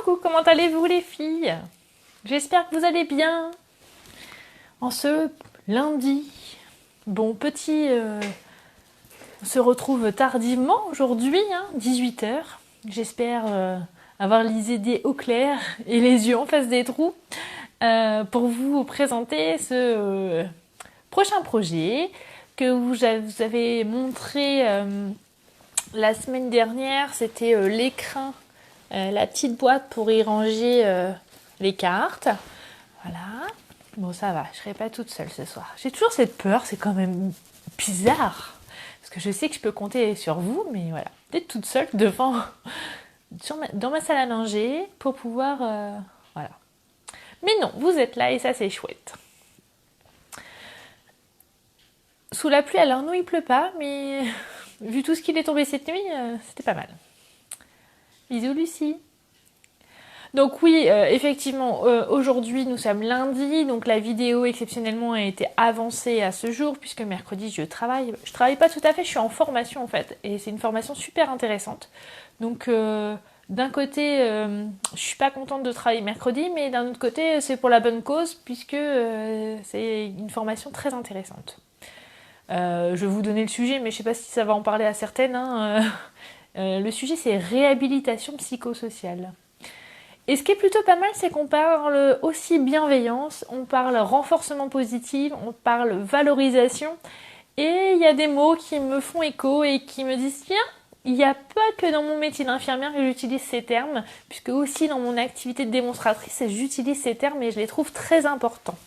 Coucou, comment allez-vous les filles? J'espère que vous allez bien. En ce lundi, bon on se retrouve tardivement aujourd'hui, 18 heures. J'espère avoir les idées au clair et les yeux en face des trous pour vous présenter ce prochain projet que vous avez montré la semaine dernière. C'était l'écrin. La petite boîte pour y ranger les cartes. Voilà. Bon, ça va, je ne serai pas toute seule ce soir. J'ai toujours cette peur, c'est quand même bizarre. Parce que je sais que je peux compter sur vous, mais voilà. D'être toute seule dans ma salle à manger pour pouvoir... voilà. Mais non, vous êtes là et ça, c'est chouette. Sous la pluie, alors nous, il pleut pas, mais vu tout ce qu'il est tombé cette nuit, c'était pas mal. Bisous Lucie. Donc oui, effectivement, aujourd'hui nous sommes lundi, donc la vidéo exceptionnellement a été avancée à ce jour, puisque mercredi je travaille. Je travaille pas tout à fait, je suis en formation en fait, et c'est une formation super intéressante. Donc d'un côté, je suis pas contente de travailler mercredi, mais d'un autre côté, c'est pour la bonne cause, puisque c'est une formation très intéressante. Je vais vous donner le sujet, mais je sais pas si ça va en parler à certaines. Le sujet, c'est réhabilitation psychosociale. Et ce qui est plutôt pas mal, c'est qu'on parle aussi bienveillance, on parle renforcement positif, on parle valorisation. Et il y a des mots qui me font écho et qui me disent, tiens, il n'y a pas que dans mon métier d'infirmière que j'utilise ces termes, puisque aussi dans mon activité de démonstratrice, j'utilise ces termes et je les trouve très importants.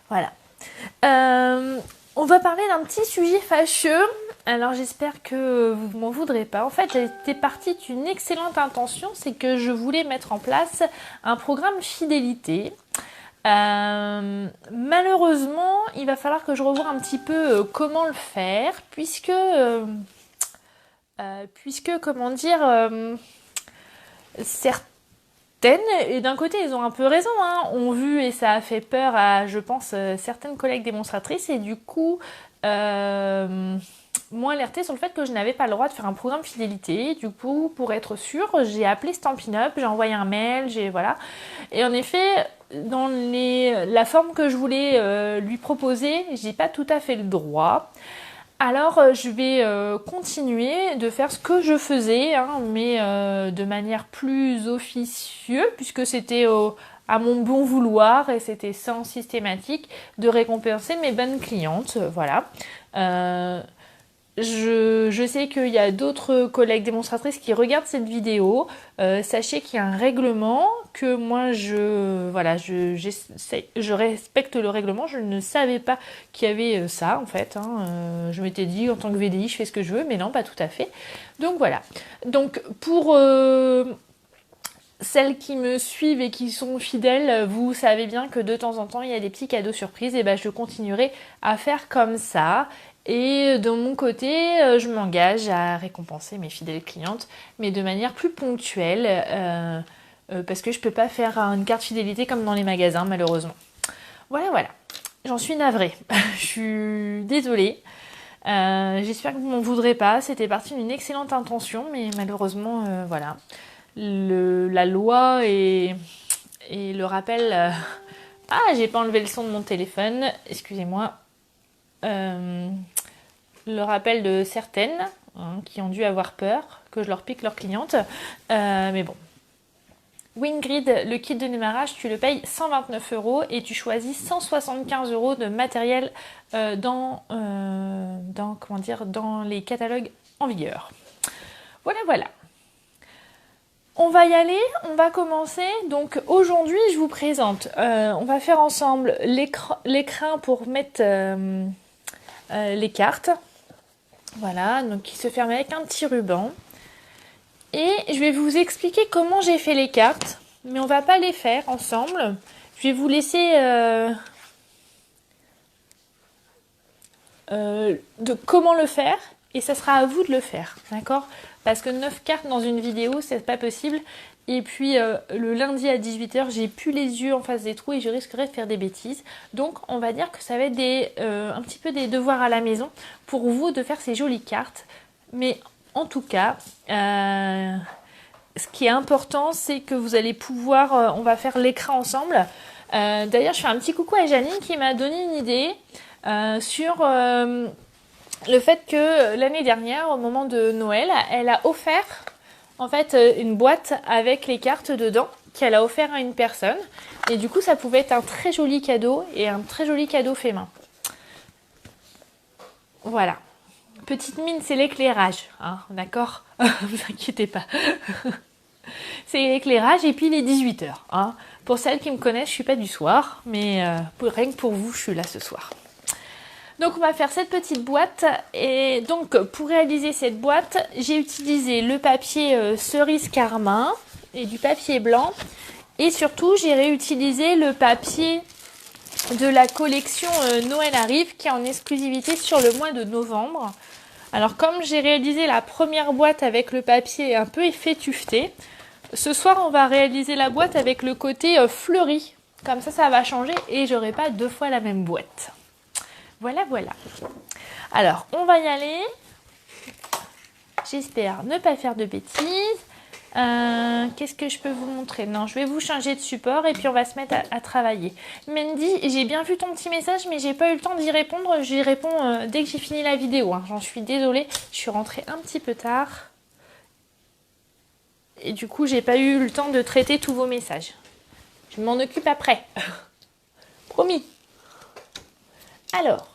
Voilà. On va parler d'un petit sujet fâcheux. Alors j'espère que vous ne m'en voudrez pas. En fait, j'étais partie d'une excellente intention, c'est que je voulais mettre en place un programme fidélité. Malheureusement, il va falloir que je revoie un petit peu comment le faire, puisque comment dire, certaines, et d'un côté ils ont un peu raison, ont vu et ça a fait peur à, je pense, certaines collègues démonstratrices, et du coup m'ont alerté sur le fait que je n'avais pas le droit de faire un programme fidélité. Du coup, pour être sûre, j'ai appelé Stampin' Up, j'ai envoyé un mail, voilà. Et en effet, dans la forme que je voulais lui proposer, j'ai pas tout à fait le droit. Alors, je vais continuer de faire ce que je faisais, mais de manière plus officieuse, puisque c'était à mon bon vouloir et c'était sans systématique de récompenser mes bonnes clientes. Voilà. Je sais qu'il y a d'autres collègues démonstratrices qui regardent cette vidéo. Sachez qu'il y a un règlement, que moi je respecte le règlement. Je ne savais pas qu'il y avait ça en fait. Je m'étais dit en tant que VDI je fais ce que je veux, mais non, pas tout à fait. Donc voilà. Donc pour celles qui me suivent et qui sont fidèles, vous savez bien que de temps en temps il y a des petits cadeaux surprises, et je continuerai à faire comme ça. Et de mon côté, je m'engage à récompenser mes fidèles clientes, mais de manière plus ponctuelle, parce que je peux pas faire une carte fidélité comme dans les magasins, malheureusement. Voilà. J'en suis navrée. Je suis désolée. J'espère que vous m'en voudrez pas. C'était parti d'une excellente intention, mais malheureusement, voilà. La loi et le rappel... Ah, j'ai pas enlevé le son de mon téléphone. Excusez-moi. Le rappel de certaines qui ont dû avoir peur que je leur pique leurs clientes. Mais bon. Wingrid, le kit de démarrage, tu le payes 129 € et tu choisis 175 € de matériel dans les catalogues en vigueur. Voilà. On va y aller, on va commencer. Donc aujourd'hui, je vous présente, on va faire ensemble l'écrin pour mettre les cartes. Voilà, donc qui se ferme avec un petit ruban. Et je vais vous expliquer comment j'ai fait les cartes, mais on va pas les faire ensemble. Je vais vous laisser de comment le faire, et ça sera à vous de le faire, d'accord? Parce que 9 cartes dans une vidéo, c'est pas possible. Et puis le lundi à 18 h, j'ai plus les yeux en face des trous et je risquerais de faire des bêtises. Donc on va dire que ça va être un petit peu des devoirs à la maison pour vous de faire ces jolies cartes. Mais en tout cas, ce qui est important, c'est que vous allez pouvoir, on va faire l'écran ensemble. D'ailleurs, je fais un petit coucou à Janine qui m'a donné une idée sur le fait que l'année dernière, au moment de Noël, elle a offert en fait une boîte avec les cartes dedans qu'elle a offert à une personne. Et du coup, ça pouvait être un très joli cadeau et un très joli cadeau fait main. Voilà. Petite mine, c'est l'éclairage, hein, d'accord. Vous inquiétez pas. C'est l'éclairage et puis les 18h. Hein. Pour celles qui me connaissent, je suis pas du soir, mais rien que pour vous, je suis là ce soir. Donc on va faire cette petite boîte et donc pour réaliser cette boîte, j'ai utilisé le papier cerise carmin et du papier blanc et surtout j'ai réutilisé le papier de la collection Noël arrive qui est en exclusivité sur le mois de novembre. Alors comme j'ai réalisé la première boîte avec le papier un peu effet tufté, ce soir on va réaliser la boîte avec le côté fleuri. Comme ça va changer et j'aurai pas deux fois la même boîte. Voilà, voilà. Alors, on va y aller. J'espère ne pas faire de bêtises. Qu'est-ce que je peux vous montrer? Non, je vais vous changer de support et puis on va se mettre à travailler. Mandy, j'ai bien vu ton petit message, mais j'ai pas eu le temps d'y répondre. J'y réponds dès que j'ai fini la vidéo. Hein. J'en suis désolée. Je suis rentrée un petit peu tard. Et du coup, j'ai pas eu le temps de traiter tous vos messages. Je m'en occupe après. Promis. Alors.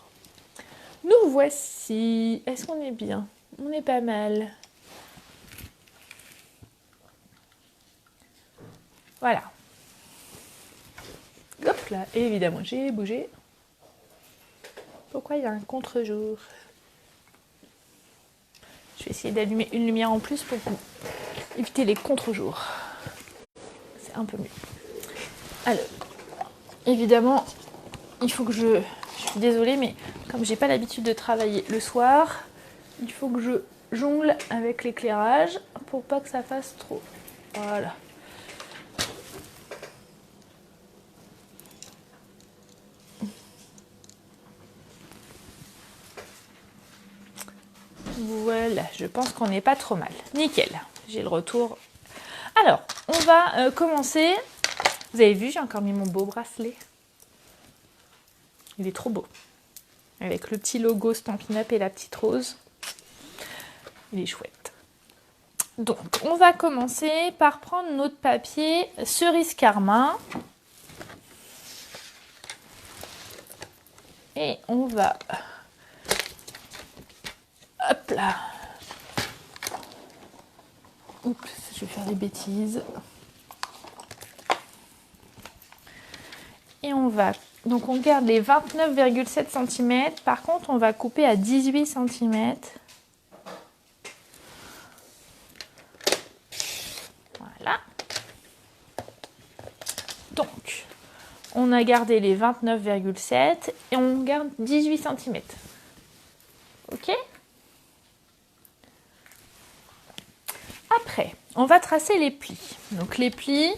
Nous voici. Est-ce qu'on est bien? On est pas mal. Voilà. Hop là. Et évidemment, j'ai bougé. Pourquoi il y a un contre-jour? Je vais essayer d'allumer une lumière en plus pour éviter les contre-jours. C'est un peu mieux. Alors, évidemment, il faut que je suis désolée, mais comme j'ai pas l'habitude de travailler le soir, il faut que je jongle avec l'éclairage pour pas que ça fasse trop. Voilà. Voilà, je pense qu'on n'est pas trop mal. Nickel, j'ai le retour. Alors, on va commencer. Vous avez vu, j'ai encore mis mon beau bracelet. Il est trop beau. Avec le petit logo Stampin' Up et la petite rose. Il est chouette. Donc, on va commencer par prendre notre papier cerise carmin. Et on va... Hop là. Oups, je vais faire des bêtises. Et on va... Donc on garde les 29,7 cm. Par contre, on va couper à 18 cm. Voilà. Donc, on a gardé les 29,7 et on garde 18 cm. Ok? Après, on va tracer les plis. Donc les plis...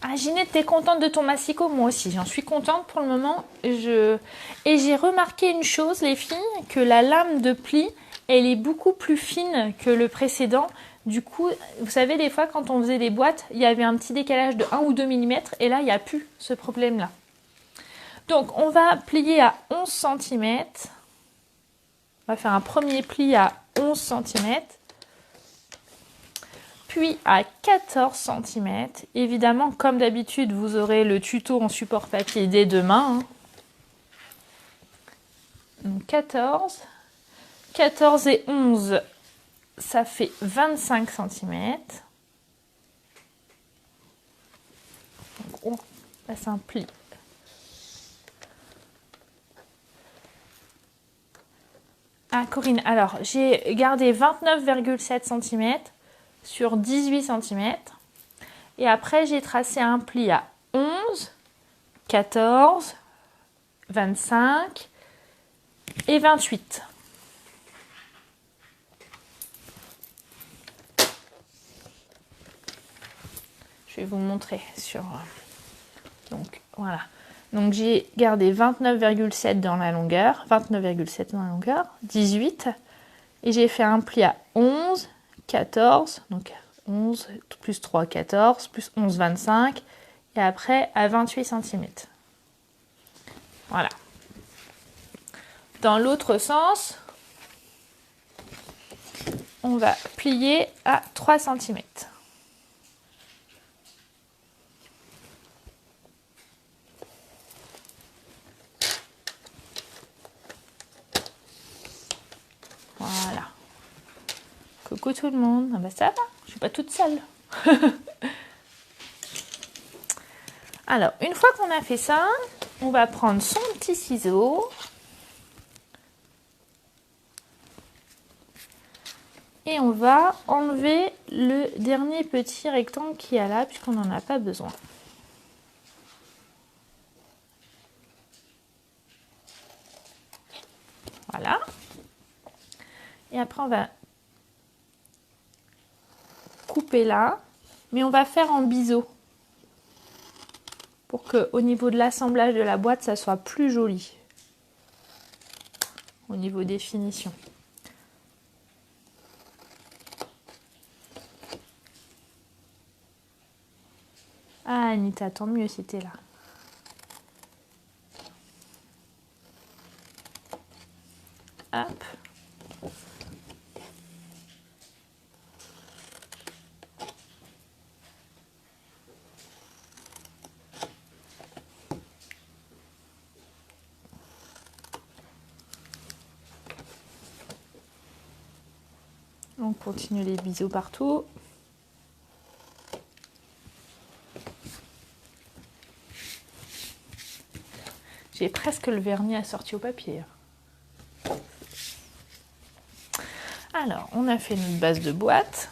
Ah Ginette, t'es contente de ton massicot? Moi aussi, j'en suis contente pour le moment. Et j'ai remarqué une chose, les filles, que la lame de pli, elle est beaucoup plus fine que le précédent. Du coup, vous savez, des fois, quand on faisait des boîtes, il y avait un petit décalage de 1 ou 2 mm. Et là, il n'y a plus ce problème-là. Donc, on va plier à 11 cm. On va faire un premier pli à 11 cm. Puis à 14 cm. Évidemment, comme d'habitude, vous aurez le tuto en support papier dès demain. Donc 14. 14 et 11, ça fait 25 cm. Donc on passe un pli. Ah Corinne, alors j'ai gardé 29,7 cm sur 18 cm. Et après, j'ai tracé un pli à 11, 14, 25 et 28. Je vais vous montrer sur... Donc, voilà. Donc, j'ai gardé 29,7 dans la longueur, 29,7 dans la longueur, 18. Et j'ai fait un pli à 11, 14, donc 11 plus 3, 14, plus 11, 25. Et après, à 28 cm. Voilà. Dans l'autre sens, on va plier à 3 cm. Voilà. Coucou tout le monde. Ah bah ça va, je suis pas toute seule. Alors, une fois qu'on a fait ça, on va prendre son petit ciseau. Et on va enlever le dernier petit rectangle qu'il y a là, puisqu'on n'en a pas besoin. Voilà. Et après, on va couper là, mais on va faire en biseau pour qu'au niveau de l'assemblage de la boîte, ça soit plus joli au niveau des finitions. Ah Anita, tant mieux si t'es là. Hop. On continue les biseaux partout. J'ai presque le vernis assorti au papier. Alors, on a fait notre base de boîte.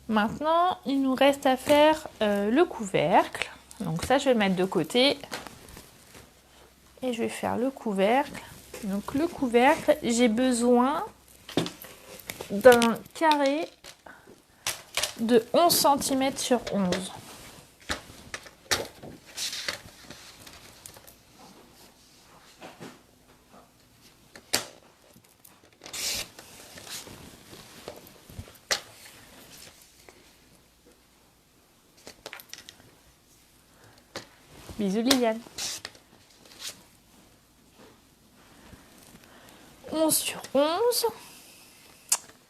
Maintenant, il nous reste à faire le couvercle. Donc ça, je vais le mettre de côté. Et je vais faire le couvercle. Donc le couvercle, j'ai besoin d'un carré de 11 cm sur 11. Bisous Liliane. 11 sur 11.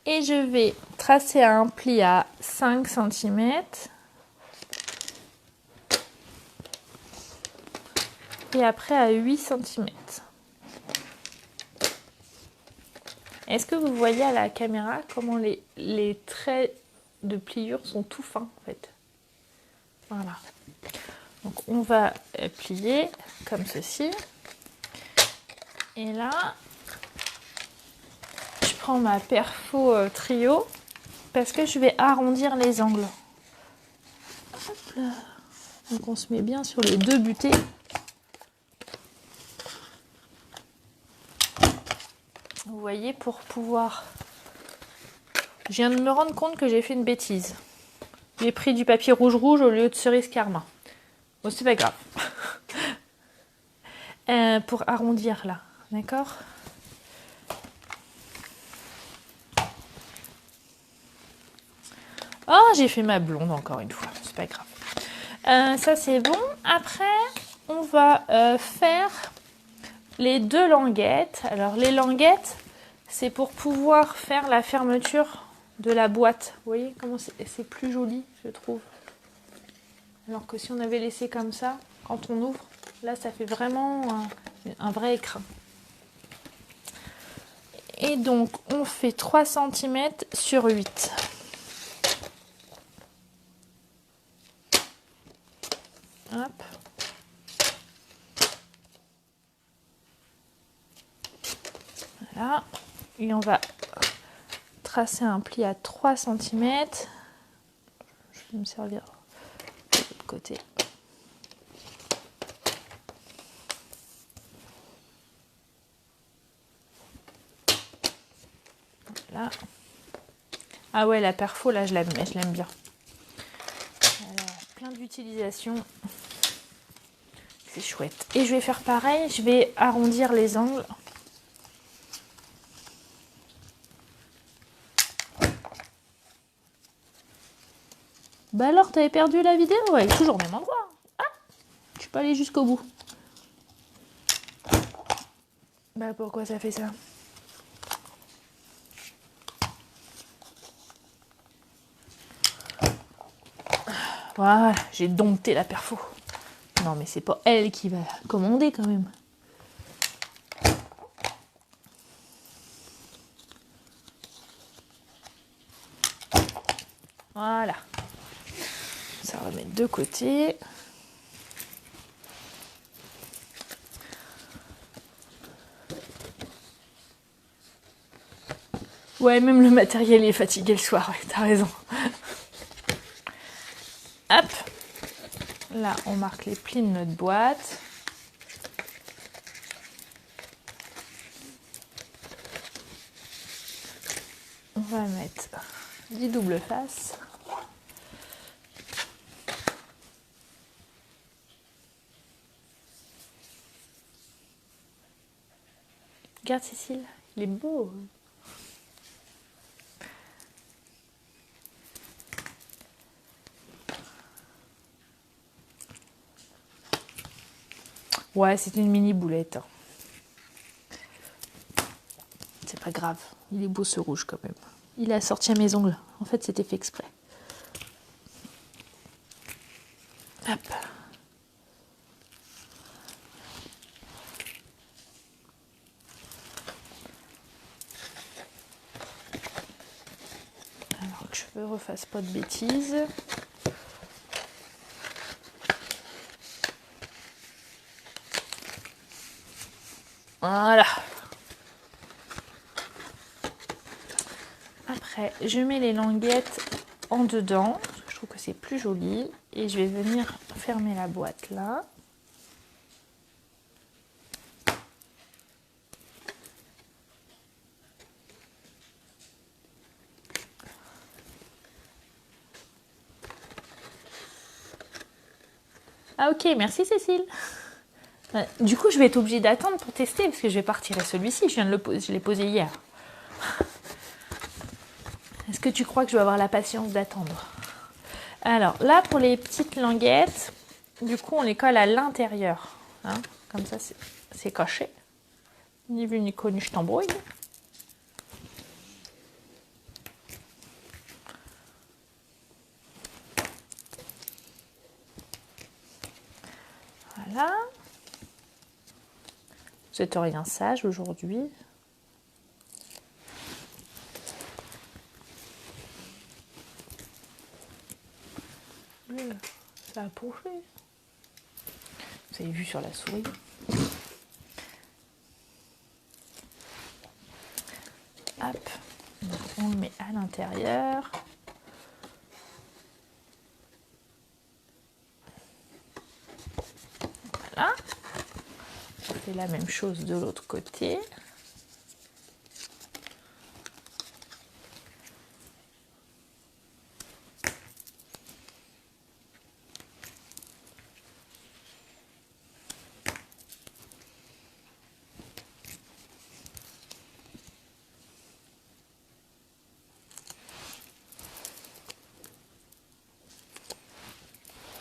Et je vais tracer un pli à 5 cm. Et après à 8 cm. Est-ce que vous voyez à la caméra comment les traits de pliure sont tout fins en fait? Voilà. Donc on va plier comme ceci. Et là, je prends ma perfo trio parce que je vais arrondir les angles. Hop là. Donc on se met bien sur les deux butées. Vous voyez, pour pouvoir... Je viens de me rendre compte que j'ai fait une bêtise. J'ai pris du papier rouge au lieu de cerise karma. Bon, c'est pas grave. Pour arrondir là, d'accord? Oh, j'ai fait ma blonde encore une fois, c'est pas grave. Ça c'est bon. Après, on va faire les deux languettes. Alors les languettes, c'est pour pouvoir faire la fermeture de la boîte. Vous voyez comment c'est plus joli, je trouve. Alors que si on avait laissé comme ça, quand on ouvre, là ça fait vraiment un vrai écrin. Et donc on fait 3 cm sur 8. Hop. Voilà. Et on va tracer un pli à 3 cm. Je vais me servir de l'autre côté. Voilà. Ah ouais, la perfo, là, je l'aime bien. Alors, plein d'utilisations. C'est chouette. Et je vais faire pareil, je vais arrondir les angles. Bah alors, t'avais perdu la vidéo? Ouais, toujours au même endroit. Ah, tu peux aller jusqu'au bout. Bah pourquoi ça fait ça? Voilà, j'ai dompté la perfo. Non mais c'est pas elle qui va commander quand même. Voilà. Ça va remettre de côté. Ouais, même le matériel est fatigué le soir, ouais, t'as raison. Hop. Là, on marque les plis de notre boîte. On va mettre 10 doubles faces. Regarde Cécile, il est beau. Ouais, c'est une mini boulette. C'est pas grave, il est beau ce rouge quand même. Il a sorti à mes ongles. En fait, c'était fait exprès. Hop. Alors que je ne refasse pas de bêtises. Voilà. Après, je mets les languettes en dedans. Parce que je trouve que c'est plus joli. Et je vais venir fermer la boîte là. Ah ok, merci Cécile. Du coup, je vais être obligée d'attendre pour tester parce que je vais pas retirer celui-ci. Je viens de le poser, je l'ai posé hier. Est-ce que tu crois que je vais avoir la patience d'attendre? Alors là, pour les petites languettes, du coup, on les colle à l'intérieur. Hein, comme ça, c'est coché. Ni vu ni connu, je t'embrouille. Voilà. Vous n'êtes rien sage aujourd'hui. Ça a bouffé. Vous avez vu sur la souris. Hop. Donc, on le met à l'intérieur. Voilà. On fait la même chose de l'autre côté.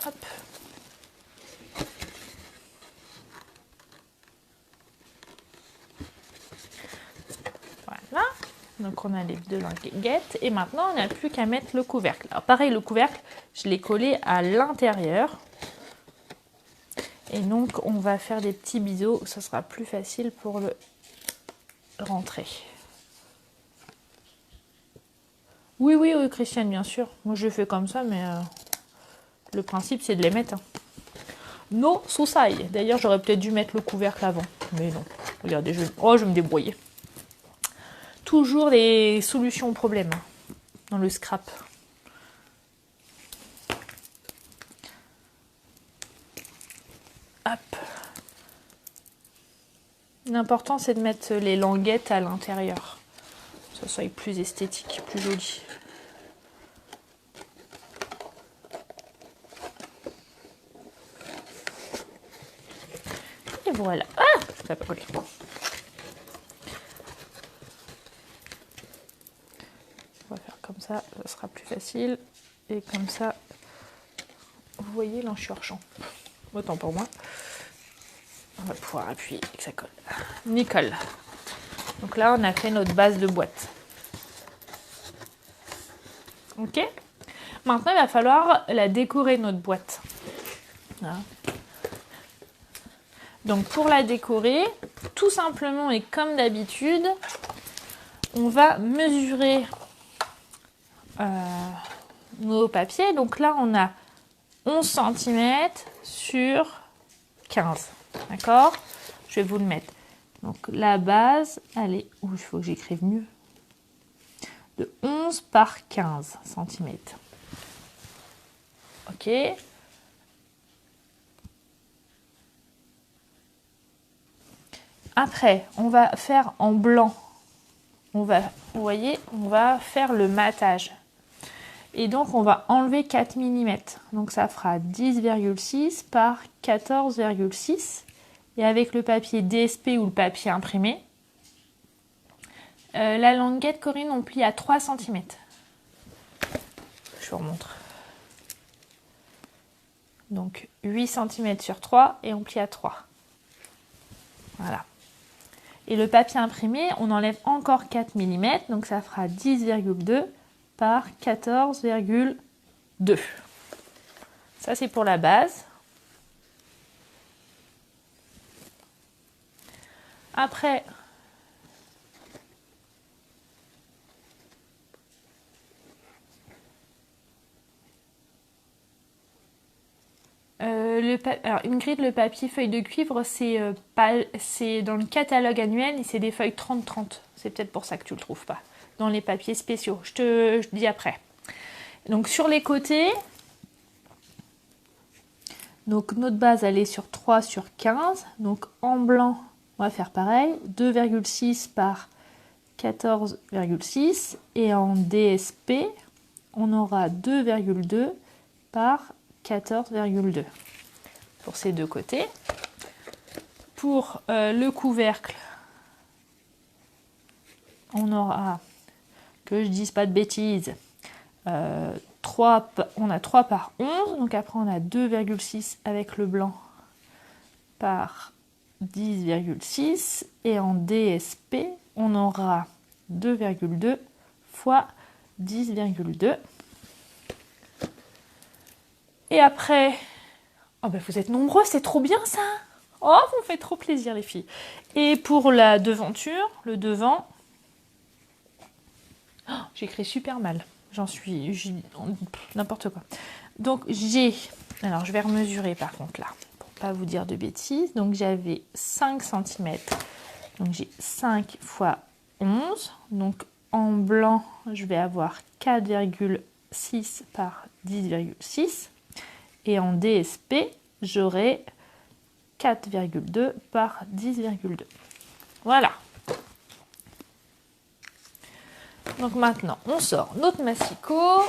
Hop. Voilà. Donc on a les deux languettes et maintenant on n'a plus qu'à mettre le couvercle. Alors pareil, le couvercle, je l'ai collé à l'intérieur. Et donc on va faire des petits biseaux, ça sera plus facile pour le rentrer. Oui, oui, oui, Christiane, bien sûr. Moi je fais comme ça, mais le principe c'est de les mettre. Hein. No susai. D'ailleurs j'aurais peut-être dû mettre le couvercle avant. Mais non. Regardez, je vais me débrouiller. Toujours des solutions aux problèmes hein, dans le scrap. Hop. L'important c'est de mettre les languettes à l'intérieur. Que ça soit plus esthétique, plus joli. Et voilà. Ah, ça va coller. On va faire comme ça sera plus facile. Et comme ça, vous voyez, là je suis hors champ. Autant pour moi. On va pouvoir appuyer et que ça colle. Nickel. Donc là, on a fait notre base de boîte. Ok. Maintenant, il va falloir la décorer, notre boîte. Voilà. Donc pour la décorer, tout simplement et comme d'habitude, on va mesurer nos papiers. Donc là, on a 11 cm sur 15. D'accord? Je vais vous le mettre. Donc la base, elle est... il faut que j'écrive mieux. De 11 par 15 cm. Ok. Après, on va faire en blanc. Vous voyez, on va faire le matage. Et donc, on va enlever 4 mm. Donc, ça fera 10,6 par 14,6. Et avec le papier DSP ou le papier imprimé, la languette, Corinne, on plie à 3 cm. Je vous remontre. Donc, 8 cm sur 3 et on plie à 3. Voilà. Et le papier imprimé, on enlève encore 4 mm. Donc, ça fera 10,2 par 14,2. Ça, c'est pour la base. Après, alors Ingrid, le papier feuille de cuivre, c'est dans le catalogue annuel et c'est des feuilles 30-30. C'est peut-être pour ça que tu le trouves pas. Dans les papiers spéciaux. Je te dis après. Donc sur les côtés, donc notre base elle est sur 3 sur 15. Donc en blanc, on va faire pareil. 2,6 par 14,6. Et en DSP, on aura 2,2 par 14,2 pour ces deux côtés. Pour le couvercle, on aura, que je dise pas de bêtises, on a 3 par 11, donc après on a 2,6 avec le blanc par 10,6 et en DSP on aura 2,2 fois 10,2. Et après, oh ben vous êtes nombreux, c'est trop bien ça. Oh, vous me faites trop plaisir les filles. Et pour la devanture, le devant, oh, j'écris super mal. N'importe quoi. Donc j'ai, alors je vais remesurer par contre là, pour pas vous dire de bêtises. Donc j'avais 5 cm, donc j'ai 5 fois 11. Donc en blanc, je vais avoir 4,6 par 10,6. Et en DSP, j'aurai 4,2 par 10,2. Voilà. Donc maintenant, on sort notre massicot.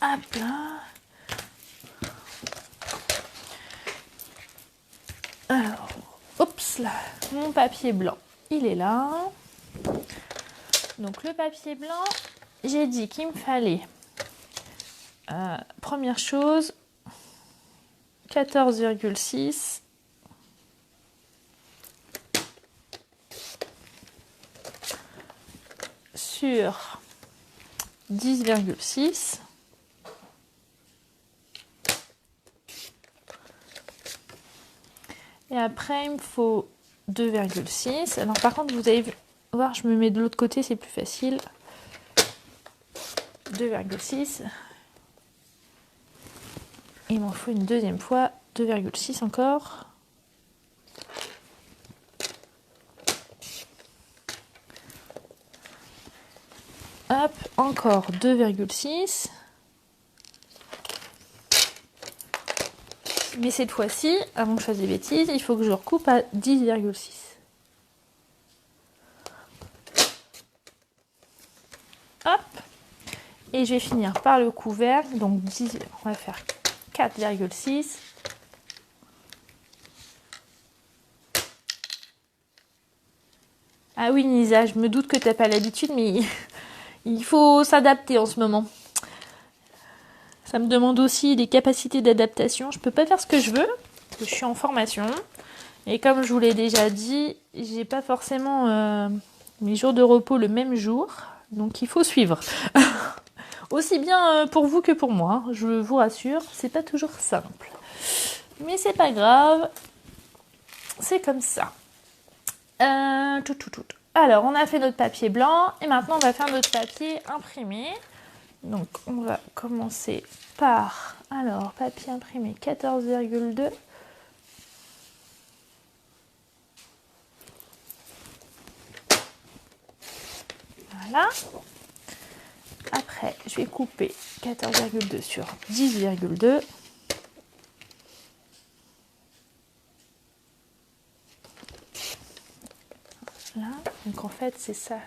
Hop là. Alors, oups là, mon papier blanc, il est là. Donc le papier blanc, j'ai dit qu'il me fallait, première chose, 14,6 sur 10,6. Et après, il me faut 2,6. Alors par contre, vous allez voir, je me mets de l'autre côté, c'est plus facile. 2,6. Il m'en faut une deuxième fois, 2,6 encore. Hop, encore 2,6. Mais cette fois-ci, avant que je fasse des bêtises, il faut que je recoupe à 10,6. Hop. Et je vais finir par le couvercle. Donc 10, on va faire 4,6. Ah oui, Nisa, je me doute que tu n'as pas l'habitude, mais il faut s'adapter en ce moment. Ça me demande aussi des capacités d'adaptation. Je peux pas faire ce que je veux, parce que je suis en formation. Et comme je vous l'ai déjà dit, j'ai pas forcément mes jours de repos le même jour. Donc il faut suivre. Aussi bien pour vous que pour moi. Je vous rassure, c'est pas toujours simple. Mais c'est pas grave. C'est comme ça. Alors, on a fait notre papier blanc. Et maintenant, on va faire notre papier imprimé. Donc, on va commencer par... Alors, papier imprimé 14,2. Voilà. Après, je vais couper 14,2 sur 10,2. Là. Donc en fait, c'est ça.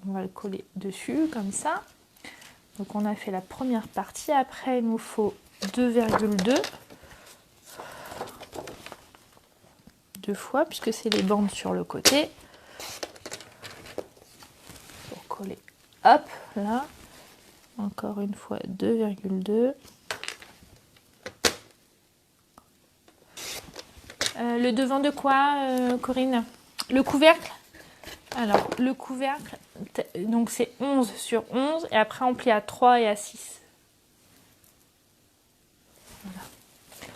On va le coller dessus, comme ça. Donc on a fait la première partie. Après, il nous faut 2,2. Deux fois, puisque c'est les bandes sur le côté. Pour coller. Hop, là. Encore une fois, 2,2. Le devant de quoi, Corinne? Le couvercle? Alors, le couvercle, donc c'est 11 sur 11, et après on plie à 3 et à 6. Voilà.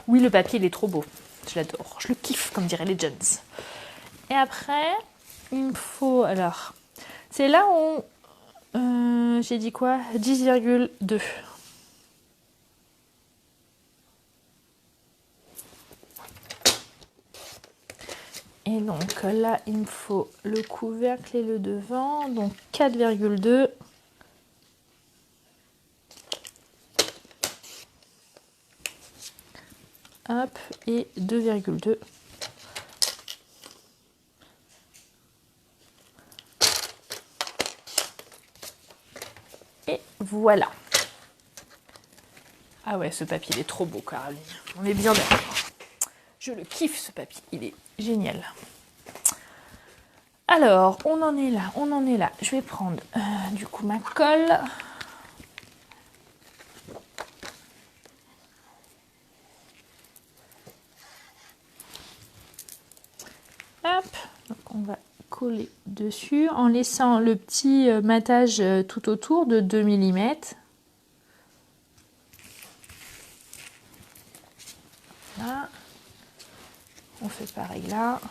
Oui, le papier, il est trop beau. Je l'adore. Je le kiffe, comme diraient les Jones. Et après, il me faut... Alors, c'est là où... j'ai dit quoi? 10,2. Et donc là, il me faut le couvercle et le devant, donc 4,2. Hop, et 2,2. Et voilà. Ah ouais, ce papier, il est trop beau, Caroline. On est bien d'accord. Je le kiffe, ce papier. Il est génial. Alors, on en est là, on en est là. Je vais prendre du coup ma colle. Hop, donc on va coller dessus en laissant le petit matage tout autour de 2 mm. Là. On fait pareil là.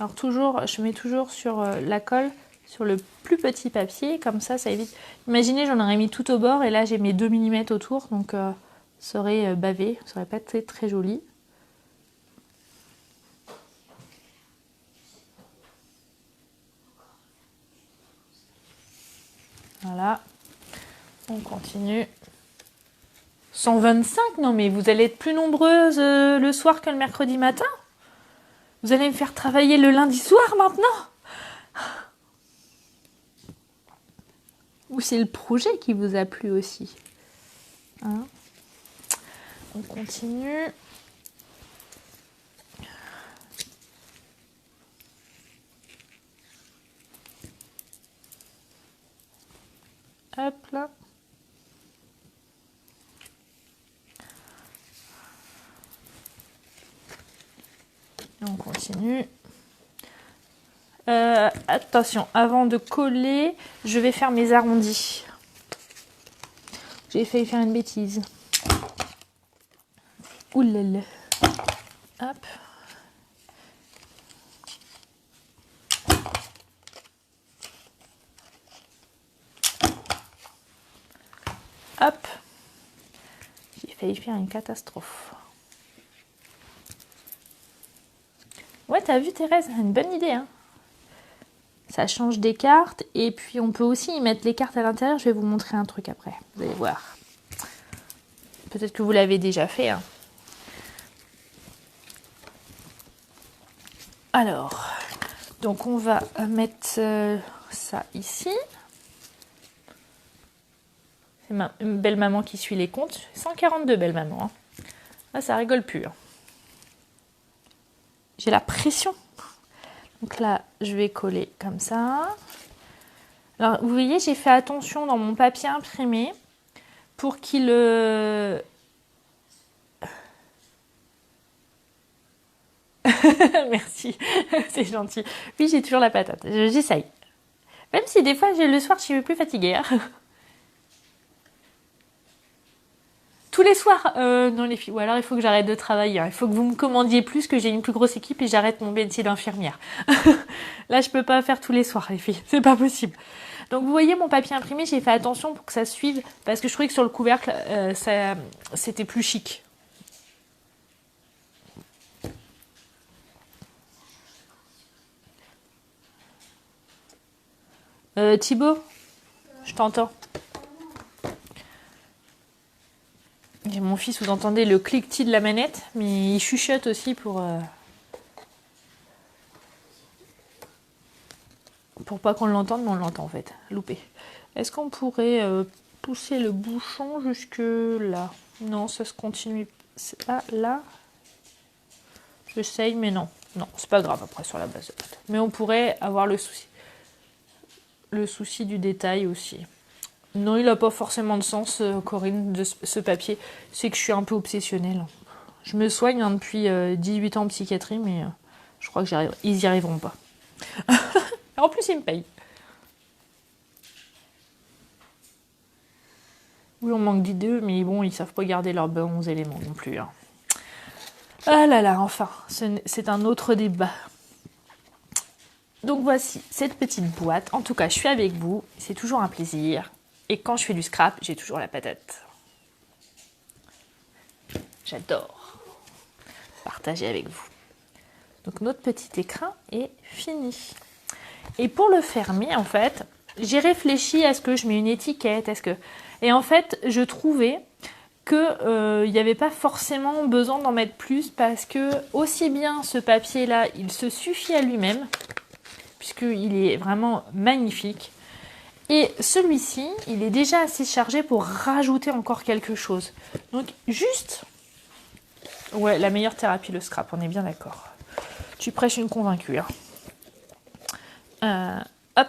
Alors toujours, je mets toujours sur la colle, sur le plus petit papier, comme ça évite. Imaginez, j'en aurais mis tout au bord et là j'ai mes 2 mm autour, donc ça aurait bavé, ça aurait pas été très joli. Voilà, on continue. 125, non mais vous allez être plus nombreuses le soir que le mercredi matin. Vous allez me faire travailler le lundi soir maintenant? Ou c'est le projet qui vous a plu aussi, hein? On continue. Hop là. Et on continue. Attention, avant de coller, je vais faire mes arrondis. J'ai failli faire une bêtise. Oulala. Hop. Hop. J'ai failli faire une catastrophe. Ouais, t'as vu Thérèse, une bonne idée, hein. Ça change des cartes et puis on peut aussi y mettre les cartes à l'intérieur. Je vais vous montrer un truc après, vous allez voir. Peut-être que vous l'avez déjà fait, hein. Alors, donc on va mettre ça ici. C'est une belle maman qui suit les comptes. 142 belle maman, hein. Là, ça rigole plus, hein. J'ai la pression. Donc là, je vais coller comme ça. Alors, vous voyez, j'ai fait attention dans mon papier imprimé pour qu'il... Merci, c'est gentil. Oui, j'ai toujours la patate. J'essaye. Même si des fois, le soir, je suis plus fatiguée. Hein. Tous les soirs, non les filles. Ou alors il faut que j'arrête de travailler. Hein. Il faut que vous me commandiez plus, que j'ai une plus grosse équipe et j'arrête mon métier d'infirmière. Là, je peux pas faire tous les soirs, les filles. C'est pas possible. Donc vous voyez mon papier imprimé, j'ai fait attention pour que ça suive parce que je trouvais que sur le couvercle, c'était plus chic. Thibaut, je t'entends. Et mon fils, vous entendez le cliquetis de la manette, mais il chuchote aussi pour pas qu'on l'entende, mais on l'entend en fait. Loupé. Est-ce qu'on pourrait pousser le bouchon jusque là? Non, ça se continue. Là. J'essaye, mais non. Non, c'est pas grave après sur la base de pâte. Mais on pourrait avoir le souci du détail aussi. Non, il n'a pas forcément de sens, Corinne, de ce papier. C'est que je suis un peu obsessionnelle. Je me soigne depuis 18 ans en psychiatrie, mais je crois qu'ils y arriveront pas. En plus, ils me payent. Oui, on manque d'idées, mais bon, ils savent pas garder leurs bons éléments non plus. Hein. Ah là là, enfin, c'est un autre débat. Donc voici cette petite boîte. En tout cas, je suis avec vous. C'est toujours un plaisir. Et quand je fais du scrap, j'ai toujours la patate. J'adore partager avec vous. Donc notre petit écrin est fini. Et pour le fermer, en fait, j'ai réfléchi à ce que je mets une étiquette. Et en fait, je trouvais qu'il n'y avait pas forcément besoin d'en mettre plus parce que aussi bien ce papier-là, il se suffit à lui-même, puisqu'il est vraiment magnifique. Et celui-ci, il est déjà assez chargé pour rajouter encore quelque chose. Donc juste... Ouais, la meilleure thérapie, le scrap, on est bien d'accord. Tu prêches une convaincue. Hein. Hop.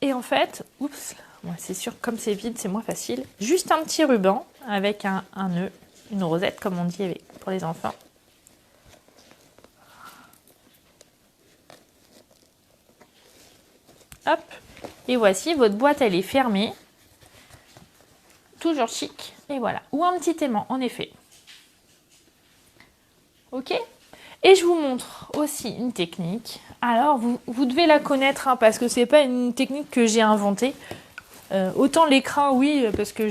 Et en fait, oups, ouais, c'est sûr, comme c'est vide, c'est moins facile. Juste un petit ruban avec un nœud, une rosette, comme on dit pour les enfants. Hop. Et voici, votre boîte, elle est fermée. Toujours chic. Et voilà. Ou un petit aimant, en effet. Ok ? Et je vous montre aussi une technique. Alors, vous devez la connaître, hein, parce que c'est pas une technique que j'ai inventée. Autant l'écran, oui, parce que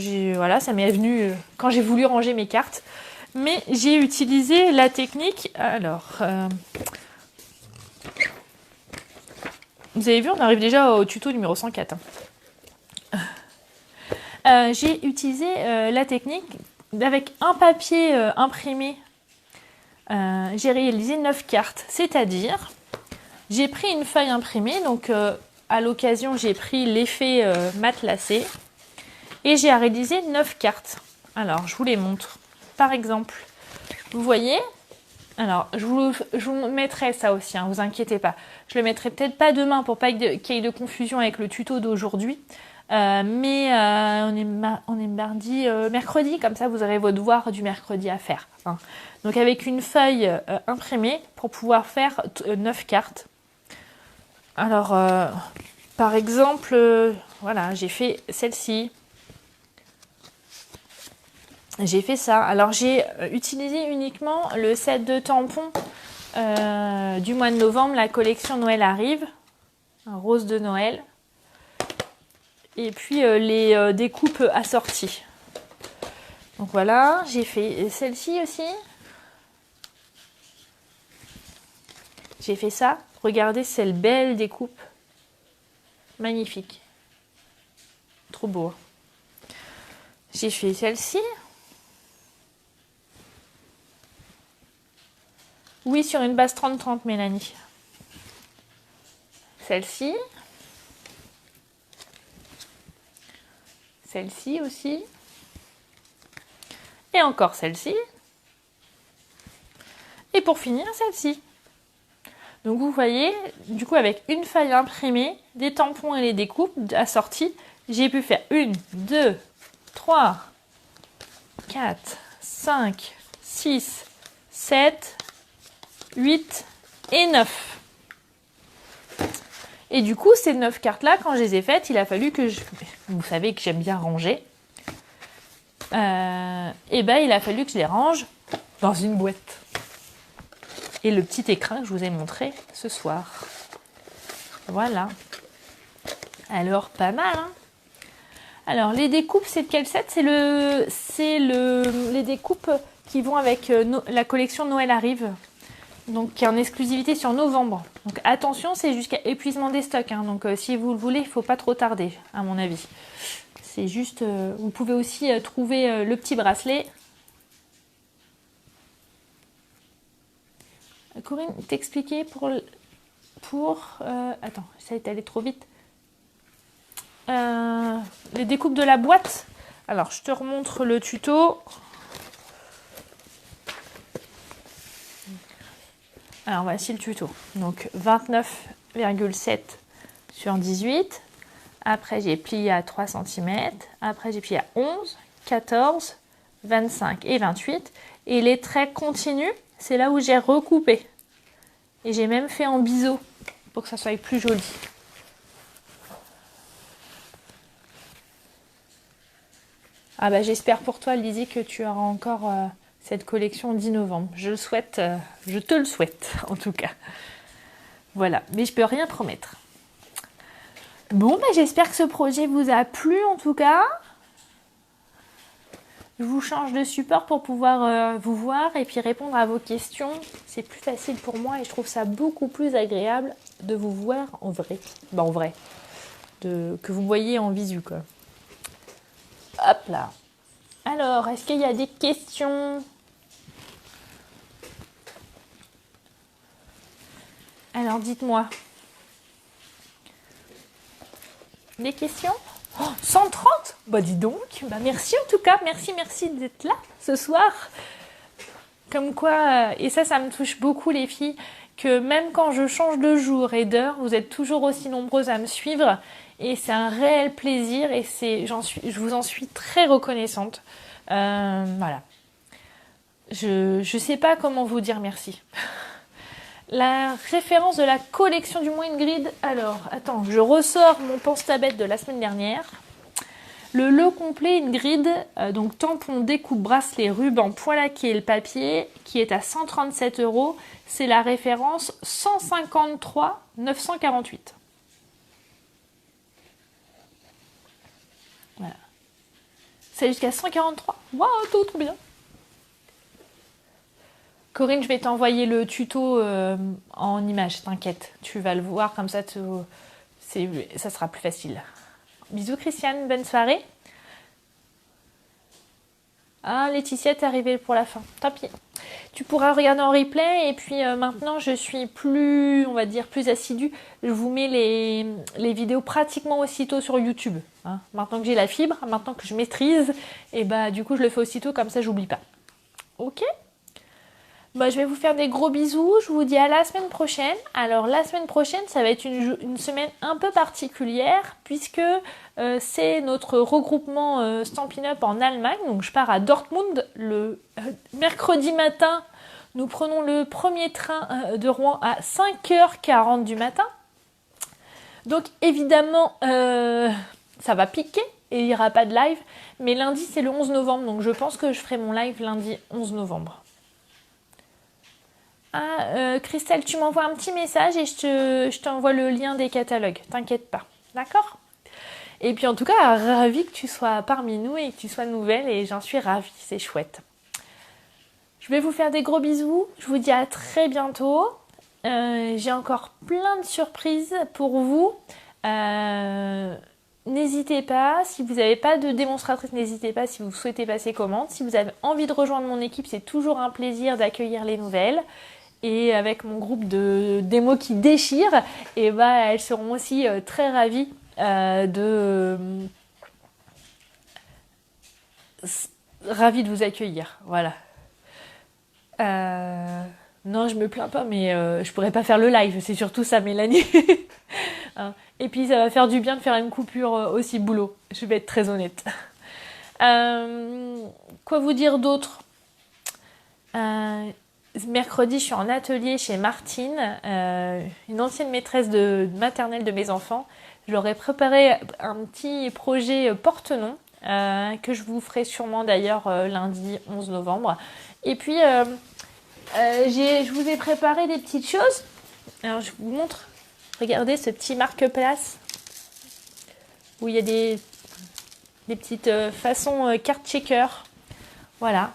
ça m'est venu quand j'ai voulu ranger mes cartes. Mais j'ai utilisé la technique. Alors, vous avez vu, on arrive déjà au tuto numéro 104. Hein. J'ai utilisé la technique avec un papier imprimé. J'ai réalisé 9 cartes, c'est-à-dire j'ai pris une feuille imprimée, donc à l'occasion j'ai pris l'effet matelassé et j'ai réalisé 9 cartes. Alors je vous les montre. Par exemple, vous voyez, alors je vous mettrai ça aussi, hein, vous inquiétez pas. Je le mettrai peut-être pas demain pour pas qu'il y ait de confusion avec le tuto d'aujourd'hui. Mais on est mercredi, comme ça vous aurez vos devoirs du mercredi à faire. Hein. Donc avec une feuille imprimée pour pouvoir faire 9 cartes. Alors, par exemple, voilà, j'ai fait celle-ci. J'ai fait ça. Alors j'ai utilisé uniquement le set de tampons du mois de novembre. La collection Noël arrive. Un rose de Noël. Et puis les découpes assorties. Donc voilà, j'ai fait celle-ci aussi. J'ai fait ça. Regardez cette belle découpe. Magnifique. Trop beau. J'ai fait celle-ci. Oui, sur une base 30-30, Mélanie. Celle-ci. Celle-ci aussi. Et encore celle-ci. Et pour finir, celle-ci. Donc vous voyez, du coup avec une feuille imprimée, des tampons et les découpes assorties, j'ai pu faire 1, 2, 3, 4, 5, 6, 7, 8 et 9. Et du coup, ces 9 cartes-là, quand je les ai faites, il a fallu que je... Vous savez que j'aime bien ranger. Et ben, il a fallu que je les range dans une boîte. Et le petit écrin que je vous ai montré ce soir. Voilà. Alors, pas mal, hein. Alors, les découpes, c'est de quel set? Les découpes qui vont avec la collection Noël arrive. Donc, qui est en exclusivité sur novembre. Donc, attention, c'est jusqu'à épuisement des stocks. Hein. Donc, si vous le voulez, il ne faut pas trop tarder, à mon avis. C'est juste... vous pouvez aussi trouver le petit bracelet. Corinne, t'expliquer pour attends, ça est allé trop vite. Les découpes de la boîte. Alors, je te remontre le tuto. Alors, voici le tuto. Donc, 29,7 sur 18. Après, j'ai plié à 3 cm. Après, j'ai plié à 11, 14, 25 et 28. Et les traits continus, c'est là où j'ai recoupé. Et j'ai même fait en biseau pour que ça soit plus joli. Ah bah j'espère pour toi, Lizzie, que tu auras encore cette collection 10 novembre. Je le souhaite, je te le souhaite en tout cas. Voilà, mais je peux rien promettre. Bon, bah j'espère que ce projet vous a plu en tout cas. Je vous change de support pour pouvoir vous voir et puis répondre à vos questions. C'est plus facile pour moi et je trouve ça beaucoup plus agréable de vous voir en vrai. Bah en vrai. Que vous voyez en visu quoi. Hop là. Alors, est-ce qu'il y a des questions? Alors, dites-moi. Des questions? Oh, 130? Bah dis donc. Bah merci en tout cas. Merci d'être là ce soir. Comme quoi, et ça me touche beaucoup les filles, que même quand je change de jour et d'heure, vous êtes toujours aussi nombreuses à me suivre. Et c'est un réel plaisir et je vous en suis très reconnaissante. Voilà. Je sais pas comment vous dire merci. La référence de la collection du mois Ingrid. Alors, attends, je ressors mon pense-tabette de la semaine dernière. Le lot complet Ingrid, donc tampon, découpe, bracelet, ruban, poil laqué et le papier, qui est à 137 €. C'est la référence 153 948. Voilà. C'est jusqu'à 143. Waouh, trop bien. Corinne, je vais t'envoyer le tuto en image, t'inquiète. Tu vas le voir, comme ça, ça sera plus facile. Bisous Christiane, bonne soirée. Ah, Laetitia, t'es arrivée pour la fin. Tant pis. Tu pourras regarder en replay et puis maintenant je suis plus, on va dire, plus assidue. Je vous mets les vidéos pratiquement aussitôt sur YouTube. Hein. Maintenant que j'ai la fibre, maintenant que je maîtrise, et bah du coup je le fais aussitôt, comme ça j'oublie pas. Ok ? Bah, je vais vous faire des gros bisous. Je vous dis à la semaine prochaine. Alors la semaine prochaine, ça va être une semaine un peu particulière puisque c'est notre regroupement Stampin' Up en Allemagne. Donc je pars à Dortmund le mercredi matin. Nous prenons le premier train de Rouen à 5h40 du matin. Donc évidemment, ça va piquer et il n'y aura pas de live. Mais lundi, c'est le 11 novembre. Donc je pense que je ferai mon live lundi 11 novembre. Ah, Christelle, tu m'envoies un petit message et je t'envoie le lien des catalogues. T'inquiète pas. D'accord ? Et puis en tout cas, ravie que tu sois parmi nous et que tu sois nouvelle et j'en suis ravie. C'est chouette. Je vais vous faire des gros bisous. Je vous dis à très bientôt. J'ai encore plein de surprises pour vous. N'hésitez pas, si vous n'avez pas de démonstratrice, n'hésitez pas si vous souhaitez passer commande. Si vous avez envie de rejoindre mon équipe, c'est toujours un plaisir d'accueillir les nouvelles. Et avec mon groupe de démos qui déchirent, et bah, elles seront aussi très ravies ravies de vous accueillir. Voilà. Non, je me plains pas, mais je pourrais pas faire le live. C'est surtout ça, Mélanie. Hein. Et puis, ça va faire du bien de faire une coupure aussi boulot. Je vais être très honnête. Quoi vous dire d'autre? Mercredi, je suis en atelier chez Martine, une ancienne maîtresse de maternelle de mes enfants. Je leur ai préparé un petit projet porte-nom que je vous ferai sûrement d'ailleurs lundi 11 novembre. Et puis, je vous ai préparé des petites choses. Alors, je vous montre. Regardez ce petit marque-place où il y a des petites façons carte checker. Voilà.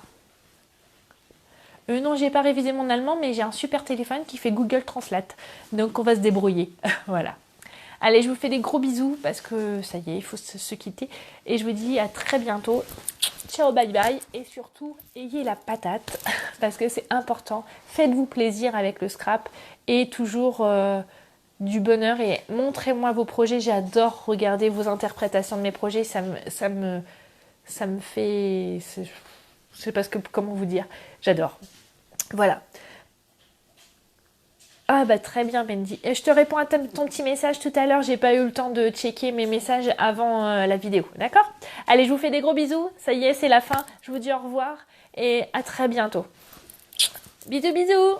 Non, j'ai pas révisé mon allemand, mais j'ai un super téléphone qui fait Google Translate. Donc, on va se débrouiller. Voilà. Allez, je vous fais des gros bisous parce que ça y est, il faut se quitter. Et je vous dis à très bientôt. Ciao, bye bye. Et surtout, ayez la patate parce que c'est important. Faites-vous plaisir avec le scrap et toujours du bonheur. Et montrez-moi vos projets. J'adore regarder vos interprétations de mes projets. Ça me fait... Je sais pas comment vous dire. J'adore. Voilà. Ah bah très bien Bendy. Et je te réponds à ton petit message tout à l'heure. J'ai pas eu le temps de checker mes messages avant la vidéo. D'accord? Allez, je vous fais des gros bisous. Ça y est, c'est la fin. Je vous dis au revoir et à très bientôt. Bisous bisous.